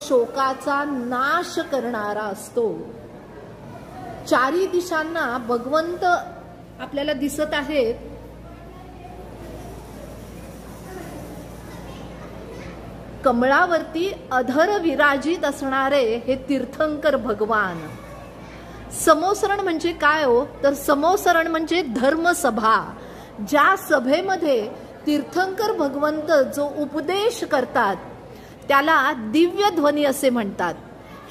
शोकाचा नाश करणारा असतो। चारी दिशांना भगवंत आपल्याला दिसत आहेत। कमळावरती अधर विराजित असणारे हे तीर्थंकर भगवान। समोसरण म्हणजे काय हो, तर समोसरण म्हणजे धर्मसभा। ज्या सभेमध्ये तीर्थंकर भगवंत जो उपदेश करतात त्याला दिव्य ध्वनी असे म्हणतात।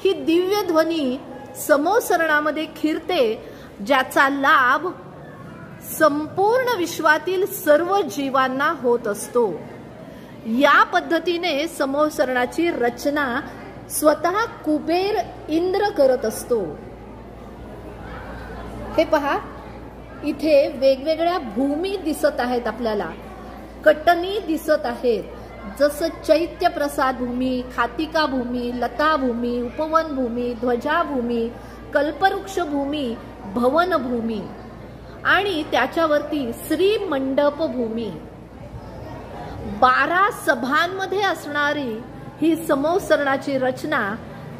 ही दिव्य ध्वनी समोसरणामध्ये खिरते, ज्याचा लाभ संपूर्ण विश्वातील सर्व जीवांना होत असतो। या पद्धतीने समोसरणाची रचना स्वतः कुबेर इंद्र करत असतो। हे पहा, इथे वेगवेगळ्या भूमी दिसत आहेत आपल्याला, कटनी दिसत आहेत, जसं चैत्य प्रसाद भूमी, खातिका भूमी, लता भूमी, उपवन भूमी, ध्वजा भूमी, कल्पवृक्ष भूमी, भवन भूमी आणि त्याच्यावरती श्री मंडप भूमी। 12 सभांमध्ये असणारी ही समोसरणाची रचना,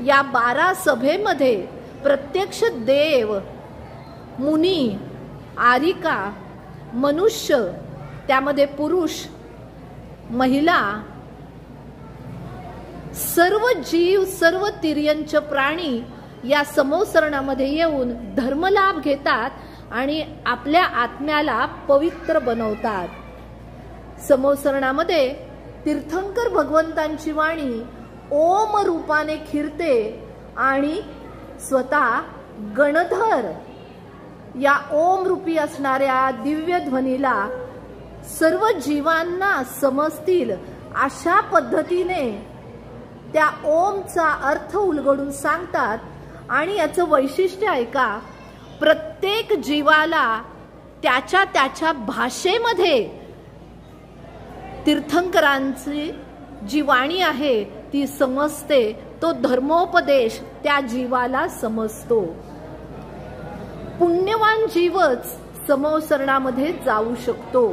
या 12 सभेमध्ये प्रत्यक्ष देव, मुनी, आरिका, मनुष्य, त्यामध्ये पुरुष, महिला, सर्व जीव, सर्व तिर्यंच प्राणी या समोसरणामध्ये येऊन धर्मलाभ घेतात आणि आपल्या आत्म्याला पवित्र बनवतात। समोसरणामध्ये तीर्थंकर भगवंतांची वाणी ओम रूपाने खिरते आणि स्वतः गणधर या ओम रूपी असणाऱ्या दिव्य ध्वनीला सर्व जीवांना समजतील अशा पद्धतीने त्या ओमचा अर्थ उलगडून सांगतात। आणि याचं वैशिष्ट्य आहे का, प्रत्येक जीवाला त्याच्या त्याच्या भाषेमध्ये तीर्थंकरांची जी वाणी आहे ती समजते, तो धर्मोपदेश त्या जीवाला समजतो। पुण्यवान जीवच समोसरणामध्ये जाऊ शकतो,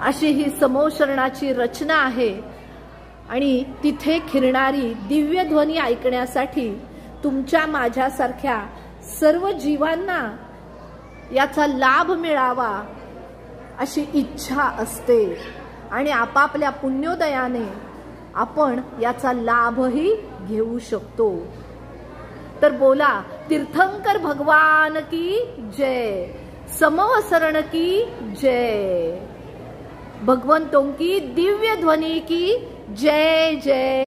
अशी ही समोसरणाची रचना आहे। आणि तिथे खिरणारी दिव्य ध्वनी ऐकण्यासाठी तुमच्या माझ्यासारख्या सर्व जीवांना याचा लाभ मिळावा अशी इच्छा असते आणि आपापल्या पुण्योदयाने आपण याचा लाभही घेऊ शकतो। तर बोला, तीर्थंकर भगवान की जय, समोसरण की जय, भगवंतों की दिव्य ध्वनि की जय जय।